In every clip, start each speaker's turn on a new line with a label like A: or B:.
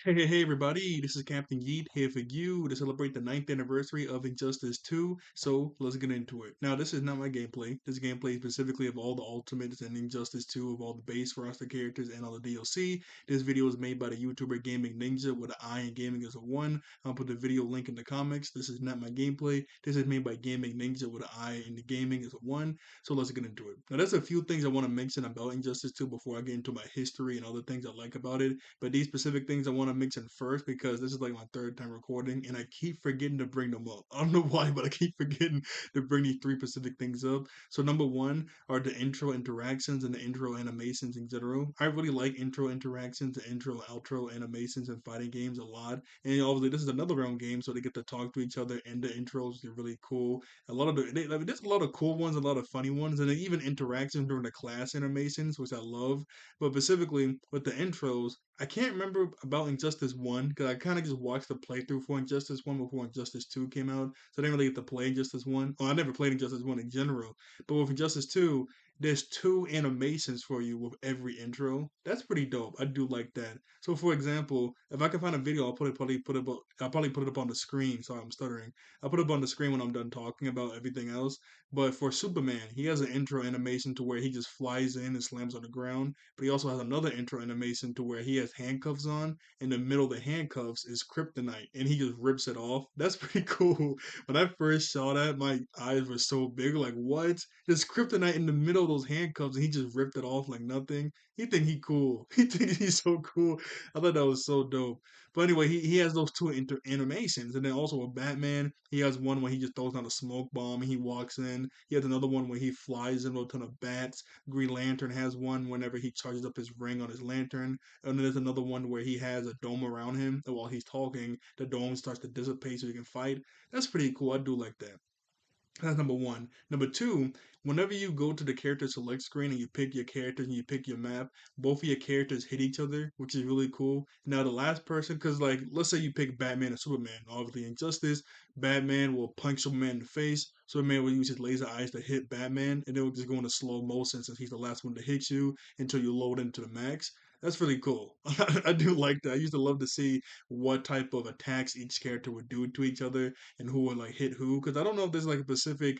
A: Hey everybody, this is Captain Yeet here for you to celebrate the ninth anniversary of Injustice 2, so let's get into it. Now, this is not my gameplay. This gameplay is specifically of all the ultimates in Injustice 2, of all the base roster characters and all the DLC. This video is made by the YouTuber Gaming Ninja with an I in gaming as a 1. I'll put the video link in the comics. This is not my gameplay. This is made by Gaming Ninja with an I in the gaming as a 1, so let's get into it. Now, there's a few things I want to mention about Injustice 2 before I get into my history and other things I like about it. But these specific things I want to mention first because this is like my third time recording and I keep forgetting to bring them up. I don't know why, but I keep forgetting to bring these three specific things up. So number one are the intro interactions and the intro animations in general. I really like intro interactions, the intro and outro animations in fighting games a lot. And obviously this is another round game, so they get to talk to each other in the intros. They're really cool. A lot of there's a lot of cool ones, a lot of funny ones, and then even interactions during the class animations, which I love. But specifically with the intros, I can't remember about Injustice 1 because I kind of just watched the playthrough for Injustice 1 before Injustice 2 came out. So I didn't really get to play Injustice 1. Oh, I never played Injustice 1 in general. But with Injustice 2, there's two animations for you with every intro. That's pretty dope. I do like that. So for example, if I can find a video, I'll probably put it up on the screen. Sorry, I'm stuttering. I'll put it up on the screen when I'm done talking about everything else. But for Superman, he has an intro animation to where he just flies in and slams on the ground. But he also has another intro animation to where he has handcuffs on. In the middle of the handcuffs is kryptonite, and he just rips it off. That's pretty cool. When I first saw that, my eyes were so big. Like, what? There's kryptonite in the middle of those handcuffs, and he just ripped it off like nothing. He think he cool. He thinks he's so cool. I thought that was so dope. But anyway, he has those two animations, and then also with Batman, he has one where he just throws down a smoke bomb and he walks in. He has another one where he flies in with a ton of bats. Green Lantern has one whenever he charges up his ring on his lantern, and then there's another one where he has a dome around him, and while he's talking, the dome starts to dissipate so he can fight. That's pretty cool. I do like that. That's number one. Number two, whenever you go to the character select screen and you pick your characters and you pick your map, both of your characters hit each other, which is really cool. Now, the last person, because, like, let's say you pick Batman and Superman. Obviously, in Justice, Batman will punch Superman in the face. Superman will use his laser eyes to hit Batman, and it will just go into slow motion since he's the last one to hit you until you load into the max. That's really cool. I do like that. I used to love to see what type of attacks each character would do to each other and who would like hit who. Because I don't know if there's like a specific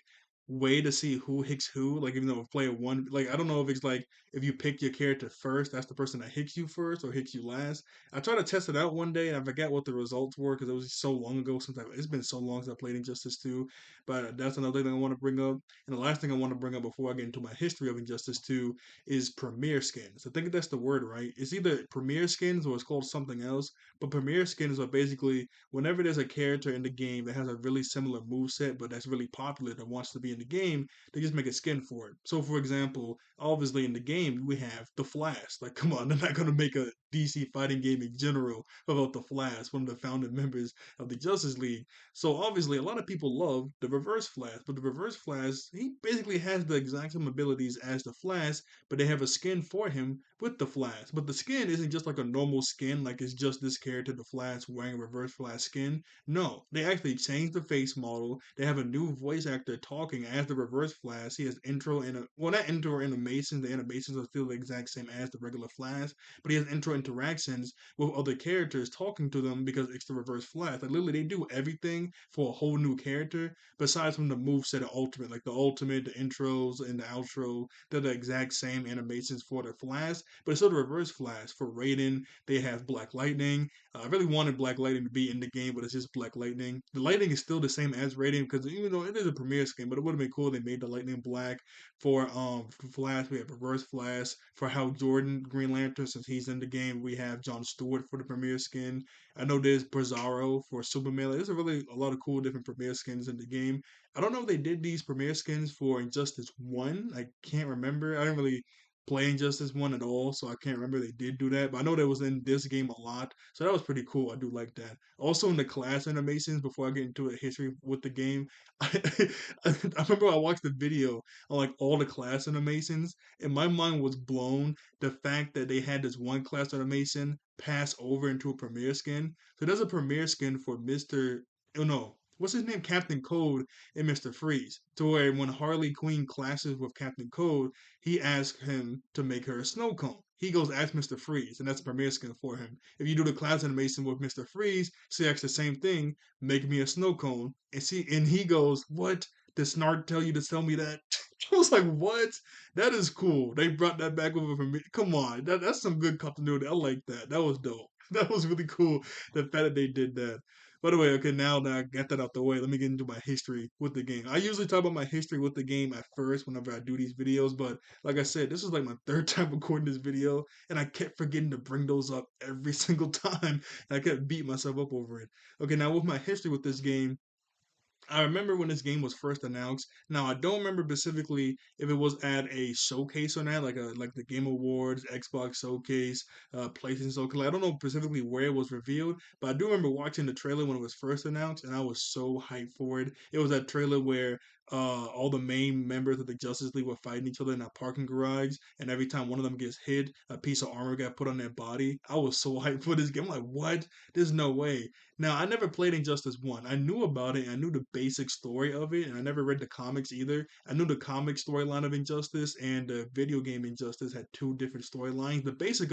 A: way to see who hits who. Like even though if player one, like I don't know if it's like if you pick your character first, that's the person that hits you first or hits you last. I tried to test it out one day and I forgot what the results were because it was so long ago since it's been so long since I played Injustice 2. But that's another thing I want to bring up. And the last thing I want to bring up before I get into my history of Injustice 2 is premiere skins. I think that's the word, right? It's either premiere skins or it's called something else. But premiere skins are basically whenever there's a character in the game that has a really similar move set, but that's really popular that wants to be in the game, they just make a skin for it. So, for example, obviously in the game we have the Flash. Like, come on, they're not gonna make a DC fighting game in general about the Flash, one of the founding members of the Justice League. So obviously, a lot of people love the Reverse Flash, but the Reverse Flash he basically has the exact same abilities as the Flash, but they have a skin for him with the Flash. But the skin isn't just like a normal skin, like it's just this character, the Flash, wearing a Reverse Flash skin. No, they actually changed the face model. They have a new voice actor talking as the Reverse Flash. He has intro and well, not intro animations. The animations are still the exact same as the regular Flash, but he has intro interactions with other characters talking to them because it's the Reverse Flash. Like literally, they do everything for a whole new character besides from the moveset of Ultimate, like the Ultimate, the intros and the outro. They're the exact same animations for the Flash, but it's still the Reverse Flash. For Raiden, they have Black Lightning. I really wanted Black Lightning to be in the game, but it's just Black Lightning. The Lightning is still the same as Raiden because even though it is a premiere skin, but it would have been cool if they made the Lightning black. For Flash, we have Reverse Flash. For Hal Jordan, Green Lantern, since he's in the game, we have John Stewart for the premiere skin. I know there's Bizarro for Superman. Like, there's a lot of cool different premiere skins in the game. I don't know if they did these premiere skins for Injustice 1. I can't remember. I didn't really play Injustice 1 at all, so I can't remember they did do that. But I know that was in this game a lot. So that was pretty cool. I do like that. Also in the class animations, before I get into a history with the game, I remember I watched the video on like all the class animations, and my mind was blown the fact that they had this one class animation pass over into a premiere skin. So there's a premiere skin for Mr. Oh no, what's his name, Captain Code and Mr. Freeze, to where when Harley Quinn clashes with Captain Code, he asks him to make her a snow cone. He goes, ask Mr. Freeze, and that's a premiere skin for him. If you do the class animation with Mr. Freeze, she asks the same thing, make me a snow cone, and he goes, what? Did Snart tell you to tell me that? I was like, what? That is cool. They brought that back over for me. Come on, that's some good continuity. I like that. That was dope. That was really cool. The fact that they did that. By the way, okay, now that I got that out the way, let me get into my history with the game. I usually talk about my history with the game at first whenever I do these videos, but like I said, this is like my third time recording this video, and I kept forgetting to bring those up every single time, and I kept beating myself up over it. Okay, now with my history with this game, I remember when this game was first announced. Now I don't remember specifically if it was at a showcase or not, like the Game Awards, Xbox Showcase, PlayStation Showcase. Like, I don't know specifically where it was revealed, but I do remember watching the trailer when it was first announced, and I was so hyped for it. It was that trailer where all the main members of the Justice League were fighting each other in a parking garage, and every time one of them gets hit, a piece of armor got put on their body. I was so hyped for this game. I'm like, what? There's no way. Now, I never played Injustice 1. I knew about it, I knew the basic story of it, and I never read the comics either. I knew the comic storyline of Injustice and the video game Injustice had two different storylines. The basics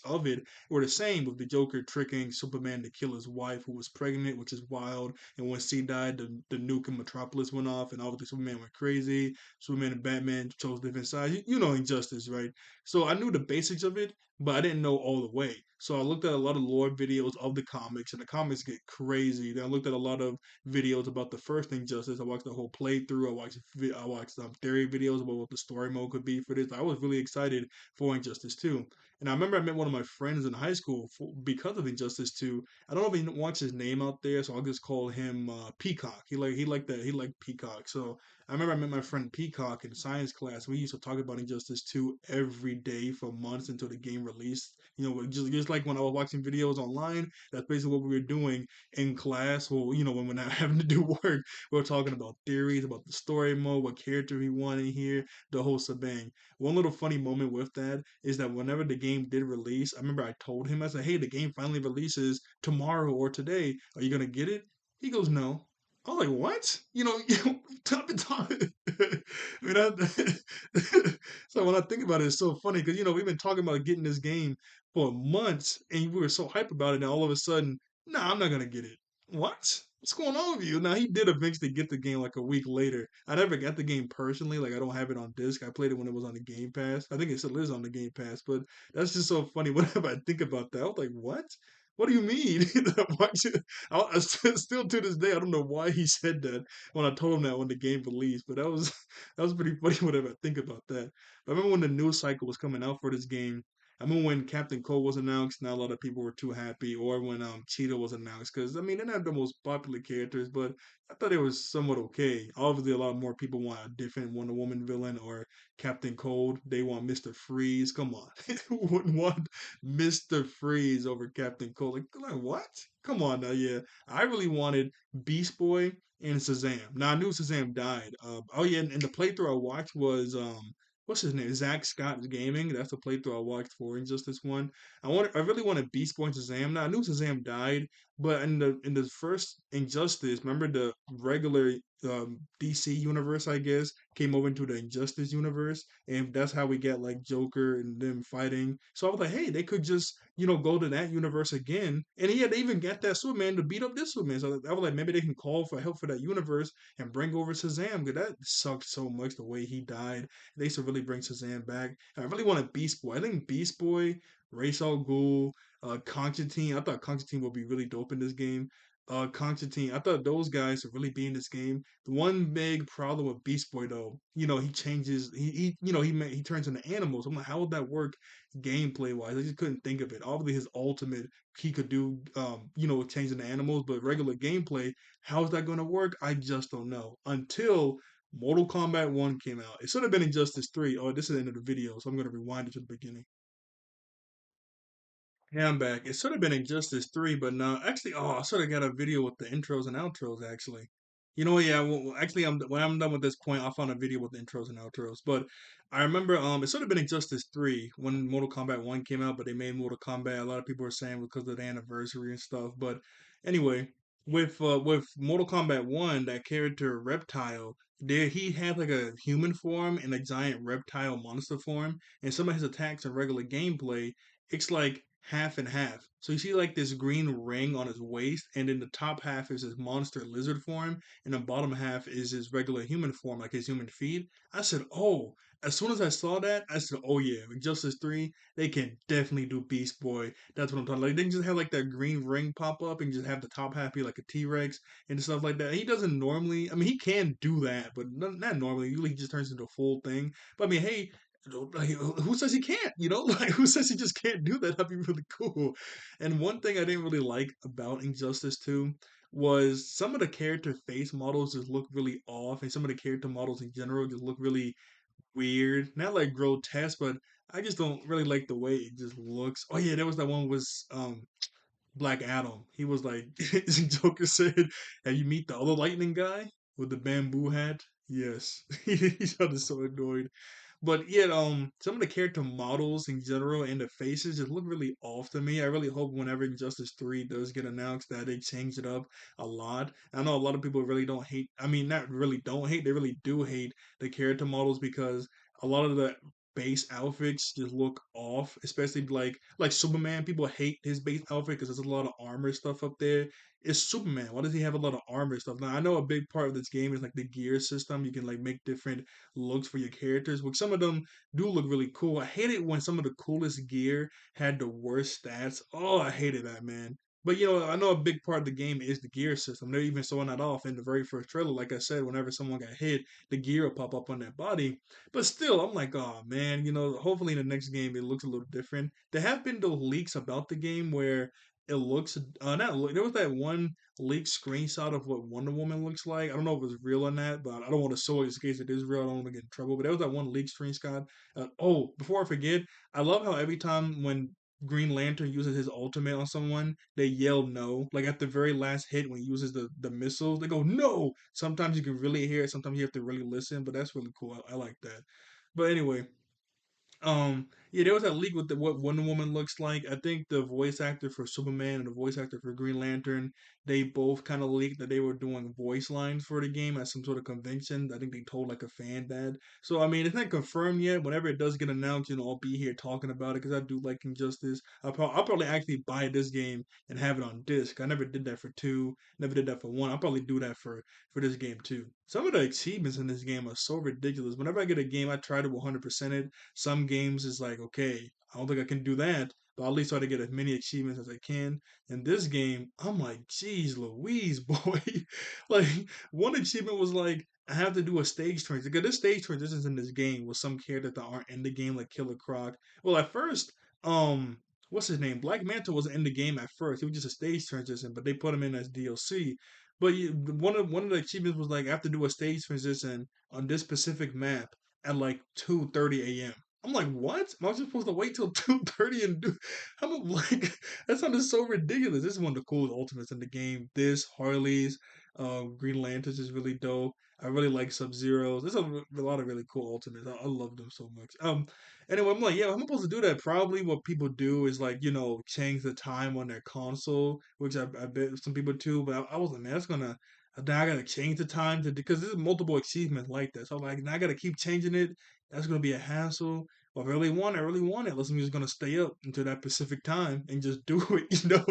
A: of it were the same, with the Joker tricking Superman to kill his wife who was pregnant, which is wild. And when she died, the nuke in Metropolis went off, and obviously Superman went crazy. Superman and Batman chose different sides. You know Injustice, right? So I knew the basics of it, but I didn't know all the way. So I looked at a lot of lore videos of the comics, and the comics get crazy. Then I looked at a lot of videos about the first Injustice. I watched the whole playthrough. I watched some theory videos about what the story mode could be for this. I was really excited for Injustice 2. And I remember I met one of my friends in high school because of Injustice 2. I don't know if he wants his name out there, so I'll just call him Peacock. He liked Peacock. So I remember I met my friend Peacock in science class. We used to talk about Injustice 2 every day for months until the game released. Just like when I was watching videos online, that's basically what we were doing in class. Well, when we're not having to do work, we were talking about theories, about the story mode, what character we want in here, the whole shebang. One little funny moment with that is that whenever the game did release, I remember I told him, I said, hey, the game finally releases tomorrow or today. Are you going to get it? He goes, no. I was like, what? Top and top. I mean, so when I think about it, it's so funny because we've been talking about getting this game for months, and we were so hyped about it, and all of a sudden, nah, I'm not gonna get it. What? What's going on with you? Now he did eventually get the game like a week later. I never got the game personally, like I don't have it on disc. I played it when it was on the Game Pass. I think it still is on the Game Pass, but that's just so funny whenever I think about that. I was like, what? What do you mean? Still to this day, I don't know why he said that when I told him that when the game released, but that was that was pretty funny whenever I think about that. But I remember when the news cycle was coming out for this game. I remember when Captain Cole was announced, not a lot of people were too happy, or when Cheetah was announced, because I mean they're not the most popular characters, but I thought it was somewhat okay. Obviously, a lot more people want a different Wonder Woman villain or Captain Cold. They want Mister Freeze. Come on, who wouldn't want Mister Freeze over Captain Cold? Like what? Come on now, yeah. I really wanted Beast Boy and Shazam. Now I knew Shazam died. Oh yeah, and the playthrough I watched was what's his name? Zach Scott's Gaming. That's the playthrough I watched for Injustice One. I really wanted Beast Boy and Shazam. Now I knew Shazam died, but in the first Injustice, remember the regular DC universe, I guess, came over into the Injustice universe, and that's how we get like Joker and them fighting. So I was like, hey, they could just go to that universe again, and yeah, they even got that Superman to beat up this Superman. So I was like, maybe they can call for help for that universe and bring over Shazam, because that sucked so much the way he died. They used to really bring Shazam back. And I really wanted Beast Boy. I think Beast Boy, Ra's al Ghul, Constantine. I thought Constantine would be really dope in this game. Constantine. I thought those guys would really be in this game. The one big problem with Beast Boy, though, he changes. He turns into animals. I'm like, how would that work gameplay wise? I just couldn't think of it. Obviously, his ultimate he could do, change into animals, but regular gameplay, how is that going to work? I just don't know until Mortal Kombat 1 came out. It should have been Injustice 3. Oh, this is the end of the video, so I'm going to rewind it to the beginning. Yeah, I'm back. It should have been Injustice 3, but no. Actually, I should have got a video with the intros and outros, actually. Yeah, actually, when I'm done with this point, I'll find a video with the intros and outros. But I remember it should have been Injustice 3 when Mortal Kombat 1 came out, but they made Mortal Kombat. A lot of people were saying because of the anniversary and stuff. But anyway, with Mortal Kombat 1, that character Reptile, there he had like a human form and a giant reptile monster form, and some of his attacks in regular gameplay, it's like half and half. So you see like this green ring on his waist, and then the top half is his monster lizard form, and the bottom half is his regular human form, like his human feet. I said, oh, as soon as I saw that, I said, oh yeah, with Justice 3, they can definitely do Beast Boy. That's what I'm talking. Like they can just have like that green ring pop up and just have the top half be like a T Rex and stuff like that. He doesn't normally. I mean, he can do that, but not normally. Usually, he just turns into a full thing. But I mean, hey. Like, who says he can't? You know, like who says he just can't do that? That'd be really cool. And one thing I didn't really like about Injustice 2 was some of the character face models just look really off, and some of the character models in general just look really weird, not like grotesque, but I just don't really like the way it just looks. Oh yeah, there was that one was Black Adam. He was like Joker said, "Have you meet the other Lightning guy with the bamboo hat?" Yes, he sounded so annoyed. But yet, some of the character models in general and the faces just look really off to me. I really hope whenever Injustice 3 does get announced that they change it up a lot. I know a lot of people really don't hate, I mean, not really don't hate, they really do hate the character models because a lot of the base outfits just look off, especially like Superman. People hate his base outfit because there's a lot of armor stuff up there. It's Superman. Why does he have a lot of armor stuff? Now I know a big part of this game is like the gear system. You can like make different looks for your characters, which some of them do look really cool. I hate it when some of the coolest gear had the worst stats. Oh, I hated that, man. But you know, I know a big part of the game is the gear system. They're even showing that off in the very first trailer. Like I said, whenever someone got hit, the gear will pop up on their body. But still, I'm like, oh man, you know, hopefully in the next game it looks a little different. There have been those leaks about the game where it looks not there was that one leaked screenshot of what Wonder Woman looks like. I don't know if it's real or not, but I don't want to show it in case it is real. I don't want to get in trouble. But there was that one leaked screenshot. Oh, before I forget, I love how every time when Green Lantern uses his ultimate on someone, they yell no. Like at the very last hit when he uses the missiles, they go no. Sometimes you can really hear it. Sometimes you have to really listen. But that's really cool. I like that. But anyway, yeah, there was that leak with what Wonder Woman looks like. I think the voice actor for Superman and the voice actor for Green Lantern, they both kind of leaked that they were doing voice lines for the game at some sort of convention. I think they told like a fan that. So I mean, it's not confirmed yet. Whenever it does get announced, you know, I'll be here talking about it because I do like Injustice. I'll probably actually buy this game and have it on disc. I never did that for two, never did that for one. I'll probably do that for this game too. Some of the achievements in this game are so ridiculous. Whenever I get a game, I try to 100% it. Some games is like, okay, I don't think I can do that, but I'll at least try to get as many achievements as I can. In this game, I'm like, geez, Louise, boy. Like, one achievement was like, I have to do a stage transition. Because this stage transitions in this game with some characters that aren't in the game, like Killer Croc. Well, at first, what's his name? Black Manta wasn't in the game at first. He was just a stage transition, but they put him in as DLC. But one of the achievements was like, I have to do a stage transition on this specific map at like 2:30 a.m. I'm like, what? Am I just supposed to wait till 2:30 and do? I'm like, that sounded so ridiculous. This is one of the coolest ultimates in the game. This Harley's, Green Lanterns is really dope. I really like Sub Zeros. There's a lot of really cool ultimates. I love them so much. Anyway, I'm like, yeah, I'm supposed to do that. Probably what people do is like, you know, change the time on their console, which I bet some people do. But I was like, man, that's gonna. Now I gotta change the time to because there's multiple achievements like that. So I'm like, now I gotta keep changing it. That's gonna be a hassle. Well, if I really want it, I really want it. Unless I'm just gonna stay up until that Pacific time and just do it. You know,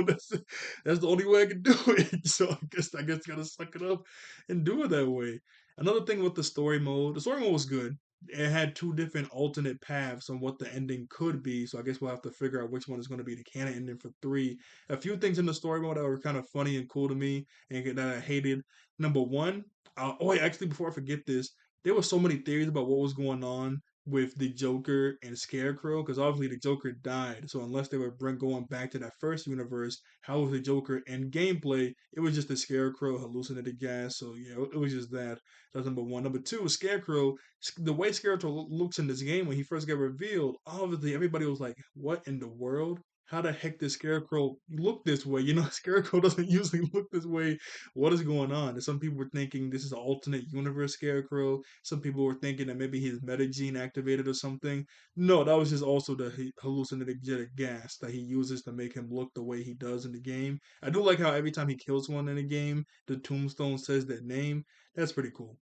A: that's the only way I can do it. So I guess I gotta suck it up and do it that way. Another thing with the story mode was good. It had two different alternate paths on what the ending could be. So I guess we'll have to figure out which one is going to be the canon ending for three. A few things in the story mode that were kind of funny and cool to me and that I hated. Number one, oh, wait, actually, before I forget this, there were so many theories about what was going on with the Joker and Scarecrow because obviously the Joker died. So unless they were going back to that first universe, how was the Joker in gameplay? It was just the Scarecrow hallucinated gas. So yeah, it was just that. That's number one. Number two, Scarecrow. The way Scarecrow looks in this game when he first got revealed, obviously everybody was like, "What in the world?" how the heck does Scarecrow look this way? You know, Scarecrow doesn't usually look this way. What is going on? And some people were thinking this is an alternate universe Scarecrow. Some people were thinking that maybe his metagene activated or something. No, that was just also the hallucinogenic gas that he uses to make him look the way he does in the game. I do like how every time he kills one in a game, the tombstone says that name. That's pretty cool.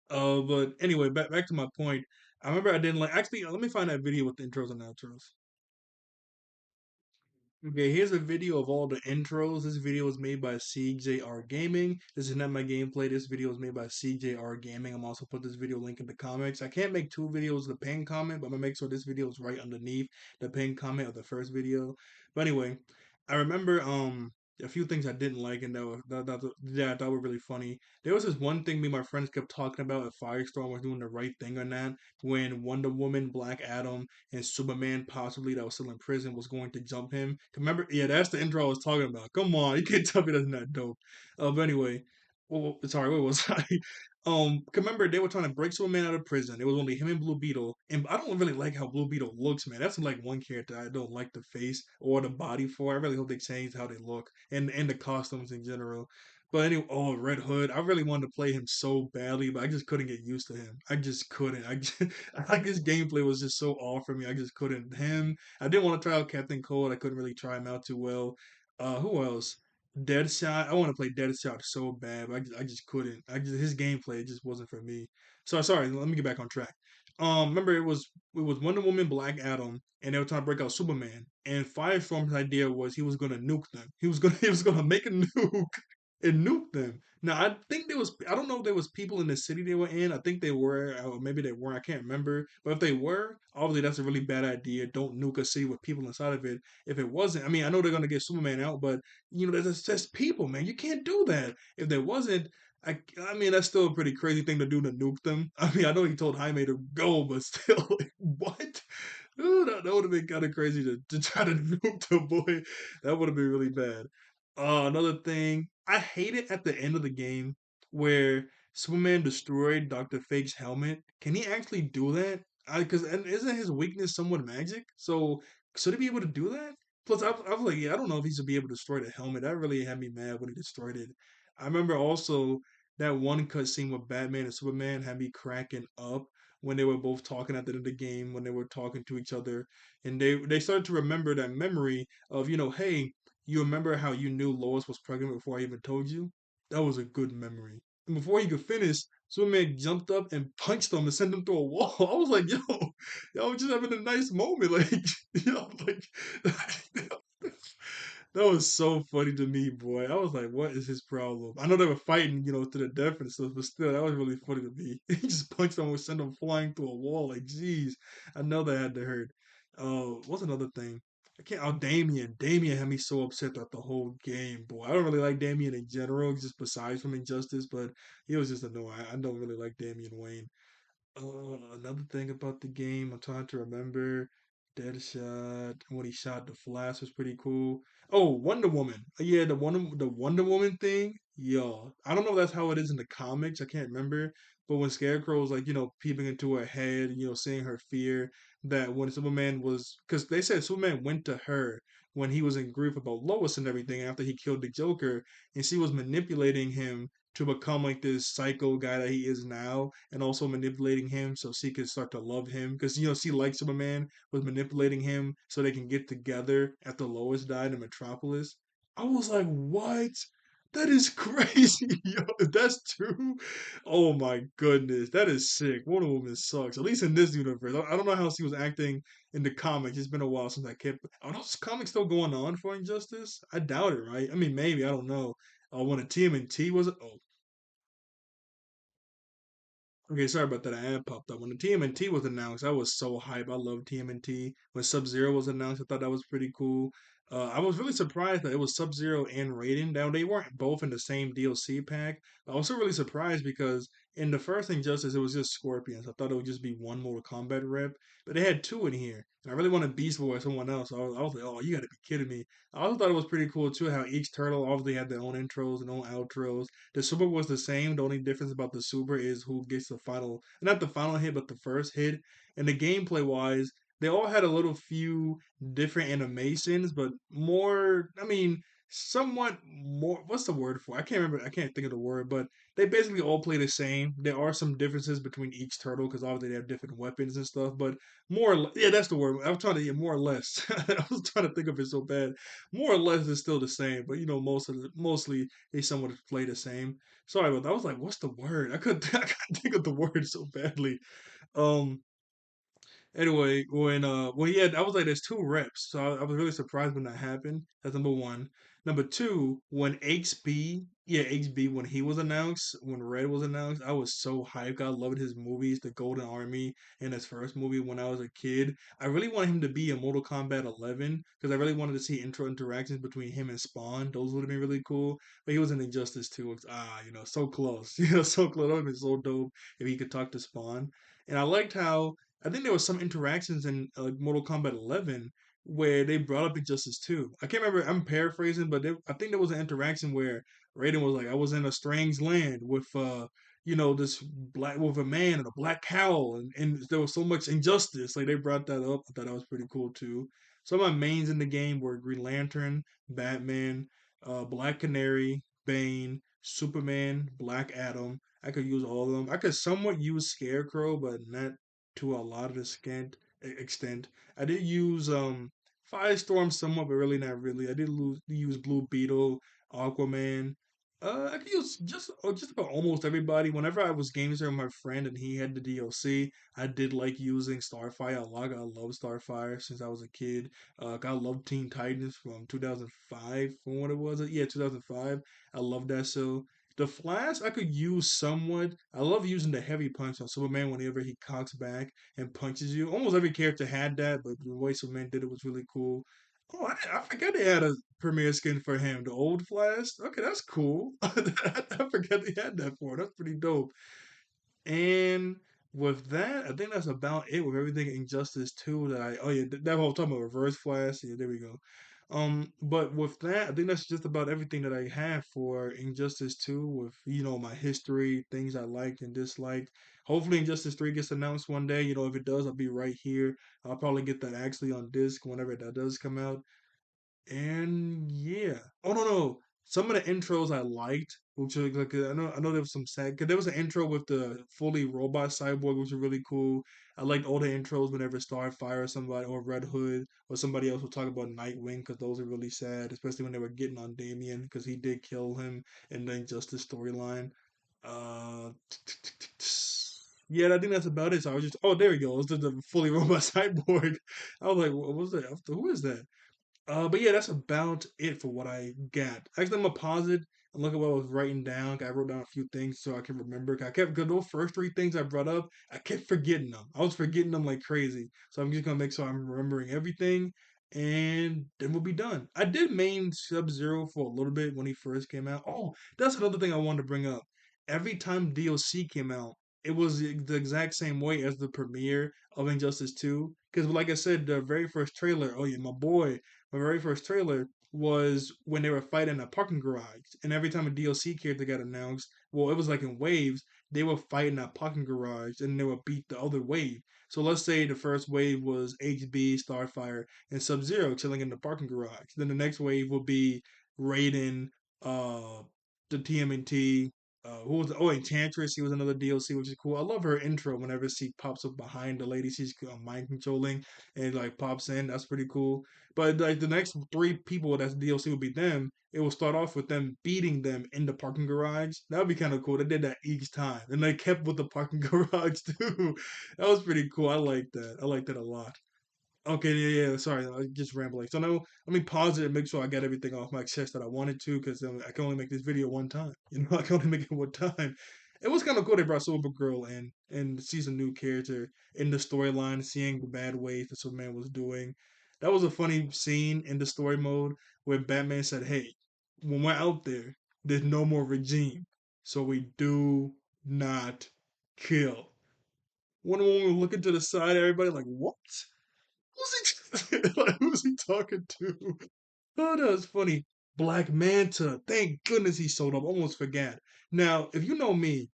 A: But anyway, back to my point. I remember I didn't like. Actually, let me find that video with the intros and outros. Okay, here's a video of all the intros. This video was made by CJR Gaming. This is not my gameplay. This video was made by CJR Gaming. I'm also put this video link in the comments. I can't make two videos the pinned comment, but I'm gonna make sure this video is right underneath the pinned comment of the first video. But anyway, I remember a few things I didn't like and that I thought were really funny. There was this one thing me and my friends kept talking about if Firestorm was doing the right thing or not. When Wonder Woman, Black Adam, and Superman possibly that was still in prison was going to jump him. Remember, yeah, that's the intro I was talking about. Come on, you can't tell me that's not dope. But anyway, well, sorry, where was I? Remember they were trying to break Superman out of prison. It was only him and Blue Beetle, and I don't really like how Blue Beetle looks, man. That's like one character I don't like the face or the body for. I really hope they change how they look and the costumes in general. But anyway, oh Red Hood, I really wanted to play him so badly, but I just couldn't get used to him. I just couldn't. I just, like his gameplay was just so off for me. I just couldn't. Him, I didn't want to try out Captain Cold. I couldn't really try him out too well. Who else? Deadshot. I want to play Deadshot so bad, but I just couldn't. His gameplay just wasn't for me. So sorry. Let me get back on track. Remember it was Wonder Woman, Black Adam, and they were trying to break out Superman. And Firestorm's idea was he was gonna nuke them. He was gonna make a nuke and nuke them. Now I think there was I don't know if there was people in the city they were in. I think they were, or maybe they weren't. I can't remember. But if they were, obviously that's a really bad idea. Don't nuke a city with people inside of it. If it wasn't, I mean, I know they're gonna get Superman out, but you know, that's just people, man. You can't do that. If there wasn't, I mean, that's still a pretty crazy thing to do to nuke them. I mean, I know he told Jaime to go, but still, like, what? Ooh, that would have been kind of crazy to try to nuke the boy. That would have been really bad. Another thing, I hate it at the end of the game where Superman destroyed Dr. Fake's helmet. Can he actually do that? Because and isn't his weakness somewhat magic? So should he be able to do that? Plus, I was like, yeah, I don't know if he should be able to destroy the helmet. That really had me mad when he destroyed it. I remember also that one cutscene with Batman and Superman had me cracking up when they were both talking at the end of the game, when they were talking to each other, and they started to remember that memory of, hey, you remember how you knew Lois was pregnant before I even told you? That was a good memory. And before he could finish, Superman jumped up and punched him and sent him through a wall. I was like, yo, was just having a nice moment. Like, like, that was so funny to me, boy. I was like, what is his problem? I know they were fighting, to the death and stuff, but still, that was really funny to me. He just punched him and sent him flying through a wall. Like, jeez, I know that had to hurt. What's another thing? I can't. Oh, Damien. Damien had me so upset throughout the whole game, boy. I don't really like Damien in general, just besides from Injustice, but he was just annoying. I don't really like Damian Wayne. Another thing about the game, I'm trying to remember. Deadshot when he shot the Flash was pretty cool. Oh, Wonder Woman. Yeah, the Wonder Woman thing. Yeah, I don't know if that's how it is in the comics. I can't remember. But when Scarecrow was like, peeping into her head, seeing her fear, that when Superman was, because they said Superman went to her when he was in grief about Lois and everything after he killed the Joker, and she was manipulating him to become like this psycho guy that he is now, and also manipulating him so she could start to love him because she likes Superman, was manipulating him so they can get together after Lois died in Metropolis. I was like, what? That is crazy. Yo, if that's true, oh my goodness, that is sick. Wonder Woman sucks. At least in this universe. I don't know how she was acting in the comics. It's been a while since I kept. Are those comics still going on for Injustice? I doubt it, right? I mean, maybe. I don't know. When the TMNT was. Oh, okay, sorry about that. I ad popped up. When the TMNT was announced, I was so hype. I love TMNT. When Sub Zero was announced, I thought that was pretty cool. I was really surprised that it was Sub Zero and Raiden. Now they weren't both in the same DLC pack. I was also really surprised because in the first Injustice, it was just Scorpions. I thought it would just be one Mortal Kombat rep, but they had two in here. And I really wanted Beast Boy or someone else. So I was like, oh, you got to be kidding me. I also thought it was pretty cool too how each turtle obviously had their own intros and own outros. The super was the same. The only difference about the super is who gets the final, not the final hit, but the first hit. And the gameplay wise, they all had a little few different animations, but more. I mean, somewhat more. What's the word for? I can't remember. I can't think of the word, but they basically all play the same. There are some differences between each turtle because obviously they have different weapons and stuff. But yeah, that's the word. I was trying to get more or less. I was trying to think of it so bad. More or less, it's still the same, but mostly they somewhat play the same. Sorry about that. I was like, what's the word? I couldn't think of the word so badly. Um, Anyway, when he had, I was like, there's two reps, so I was really surprised when that happened. That's number one. Number two, when HB, when he was announced, when Red was announced, I was so hyped. I loved his movies, The Golden Army, and his first movie when I was a kid. I really wanted him to be in Mortal Kombat 11 because I really wanted to see intro interactions between him and Spawn. Those would have been really cool. But he was in Injustice 2. So close. So close. That would have been so dope if he could talk to Spawn. And I liked how I think there was some interactions in Mortal Kombat 11 where they brought up Injustice 2. I can't remember. I'm paraphrasing, but I think there was an interaction where Raiden was like, "I was in a strange land with this black with a man and a black cowl, and there was so much injustice." Like they brought that up. I thought that was pretty cool too. Some of my mains in the game were Green Lantern, Batman, Black Canary, Bane, Superman, Black Adam. I could use all of them. I could somewhat use Scarecrow, but not to a lot of the extent. I did use Firestorm somewhat, but really not really. I did use Blue Beetle, Aquaman. I could use just about almost everybody. Whenever I was gaming with my friend and he had the DLC, I did like using Starfire a lot. I love Starfire since I was a kid. I love Teen Titans from 2005, from what it was. Yeah, 2005. I love that show. The Flash I could use somewhat. I love using the heavy punch on Superman whenever he cocks back and punches you. Almost every character had that, but the way Superman did it was really cool. Oh, I forgot they had a premiere skin for him, the old Flash. Okay, that's cool. I forgot they had that for. That's pretty dope. And with that, I think that's about it with everything Injustice 2 that I oh yeah, that whole talking about Reverse Flash. Yeah, there we go. But with that, I think that's just about everything that I have for Injustice 2 with, my history, things I liked and disliked. Hopefully Injustice 3 gets announced one day. If it does, I'll be right here. I'll probably get that actually on disc whenever that does come out. And yeah. Oh no. Some of the intros I liked, which are like I know there was some sad because there was an intro with the fully robot cyborg, which was really cool. I liked all the intros whenever Starfire or somebody or Red Hood or somebody else would talk about Nightwing because those are really sad, especially when they were getting on Damien because he did kill him in the Injustice storyline. Uh, yeah, I think that's about it. So I was just, oh, there we go. It's the fully robot cyborg. I was like, what was that? Who is that? But yeah, that's about it for what I got. Actually, I'm gonna pause it and look at what I was writing down. I wrote down a few things so I can remember. Because those first three things I brought up, I kept forgetting them. I was forgetting them like crazy. So I'm just gonna make sure I'm remembering everything, and then we'll be done. I did main Sub Zero for a little bit when he first came out. Oh, that's another thing I wanted to bring up. Every time DLC came out, it was the exact same way as the premiere of Injustice 2. Because, like I said, the very first trailer, oh yeah, my very first trailer was when they were fighting a parking garage. And every time a DLC character got announced, well, it was like in waves, they were fighting a parking garage and they would beat the other wave. So let's say the first wave was HB, Starfire, and Sub Zero chilling in the parking garage. Then the next wave would be Raiden, uh, the TMNT. Who was Enchantress? She was another DLC, which is cool. I love her intro whenever she pops up behind the lady she's mind controlling and like pops in. That's pretty cool. But like the next three people that's DLC would be them. It will start off with them beating them in the parking garage. That would be kind of cool. They did that each time, and they kept with the parking garage too. That was pretty cool. I like that. I like that a lot. Okay, yeah. Sorry, I just rambling. So now let me pause it and make sure I got everything off my chest that I wanted to, because I can only make this video one time. I can only make it one time. It was kind of cool they brought Supergirl in and see some new character in the storyline, seeing the bad ways that Superman was doing. That was a funny scene in the story mode where Batman said, "Hey, when we're out there, there's no more regime, so we do not kill." One woman was looking to the side, everybody like, "What? Who's he, like, who's he talking to?" Oh, that was funny. Black Manta. Thank goodness he showed up. Almost forgot. Now, if you know me,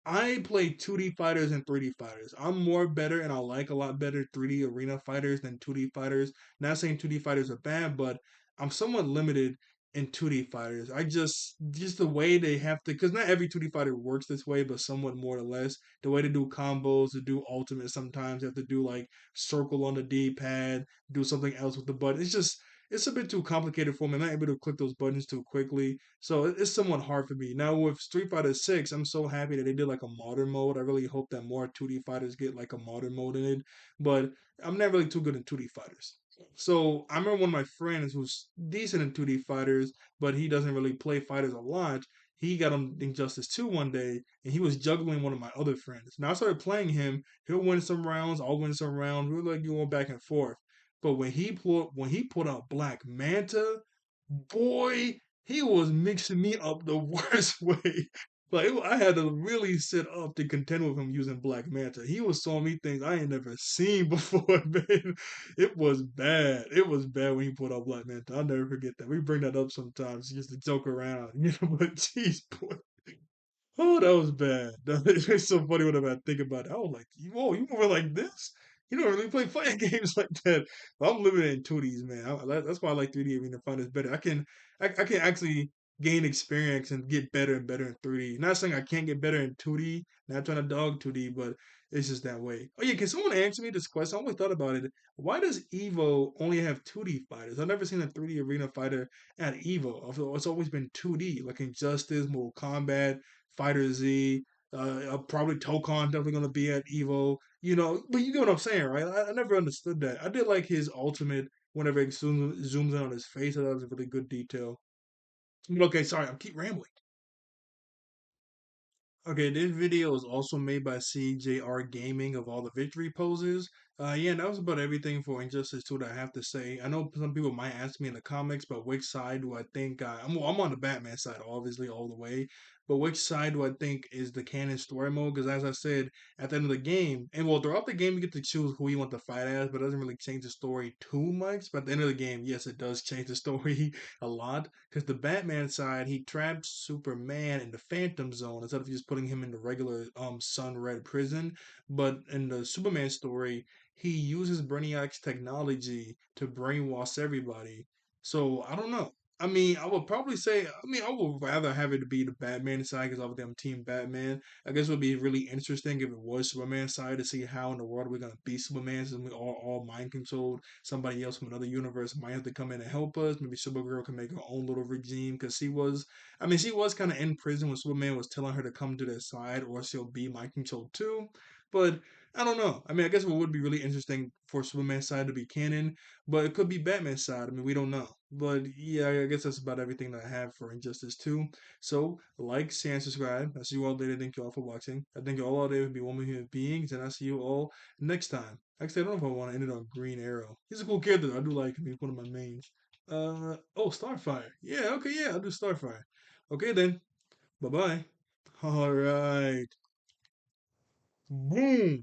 A: I play 2D fighters and 3D fighters. I'm more better and I like a lot better 3D arena fighters than 2D fighters. Not saying 2D fighters are bad, but I'm somewhat limited in 2D fighters. I just the way they have to, because not every 2D fighter works this way, but somewhat more or less. The way to do combos, to do ultimate, sometimes you have to do like circle on the D-pad, do something else with the button. It's a bit too complicated for me. I'm not able to click those buttons too quickly. So it's somewhat hard for me. Now with Street Fighter 6, I'm so happy that they did like a modern mode. I really hope that more 2D fighters get like a modern mode in it. But I'm not really too good in 2D fighters. So I remember one of my friends who's decent in 2D fighters, but he doesn't really play fighters a lot. He got on Injustice 2 one day and he was juggling one of my other friends. Now I started playing him. He'll win some rounds, I'll win some rounds. We were like going back and forth. But when he put out Black Manta, boy, he was mixing me up the worst way. Like I had to really sit up to contend with him using Black Manta. He was showing me things I ain't never seen before, man. It was bad. It was bad when he put out Black Manta. I'll never forget that. We bring that up sometimes just to joke around, But jeez, boy. Oh, that was bad. It's so funny whenever I think about it. I was like, whoa, you moving like this? You don't really play fighting games like that. But I'm living in 2Ds, man. That's why I like 3D arena fighters better. I can actually gain experience and get better and better in 3D. Not saying I can't get better in 2D. Not trying to dog 2D, but it's just that way. Oh yeah, can someone answer me this question? I always thought about it. Why does Evo only have 2D fighters? I've never seen a 3D arena fighter at Evo. I feel it's always been 2D, like Injustice, Mortal Kombat. Fighter Z, probably Tokon definitely going to be at Evo. But you get what I'm saying, right? I never understood that. I did like his ultimate whenever it zooms in on his face. That was a really good detail. But okay, sorry, I keep rambling. Okay, this video is also made by CJR Gaming of all the victory poses. Yeah, and that was about everything for Injustice 2 that I have to say. I know some people might ask me in the comments, but which side do I think I'm on the Batman side, obviously, all the way. But which side do I think is the canon story mode? Because as I said, at the end of the game, and well, throughout the game, you get to choose who you want to fight as, but it doesn't really change the story too much. But at the end of the game, yes, it does change the story a lot. Because the Batman side, he traps Superman in the Phantom Zone instead of just putting him in the regular Sun Red prison. But in the Superman story, he uses Brainiac's technology to brainwash everybody. So I don't know. I mean, I would probably say, I would rather have it to be the Batman side because obviously I'm Team Batman. I guess it would be really interesting if it was Superman side to see how in the world we're gonna beat Superman since we all mind controlled. Somebody else from another universe might have to come in and help us. Maybe Supergirl can make her own little regime because she was kind of in prison when Superman was telling her to come to their side or she'll be mind controlled too. But I don't know. I mean, I guess it would be really interesting for Superman's side to be canon, but it could be Batman's side. I mean, we don't know. But yeah, I guess that's about everything that I have for Injustice 2. So, like, share, and subscribe. I see you all later. Thank you all for watching. I think you all out there would be one human beings, and I see you all next time. Actually, I don't know if I want to end it on Green Arrow. He's a cool character. I do like him. He's one of my mains. Oh, Starfire. Yeah, okay, yeah, I'll do Starfire. Okay, then. Bye bye. All right. Boom.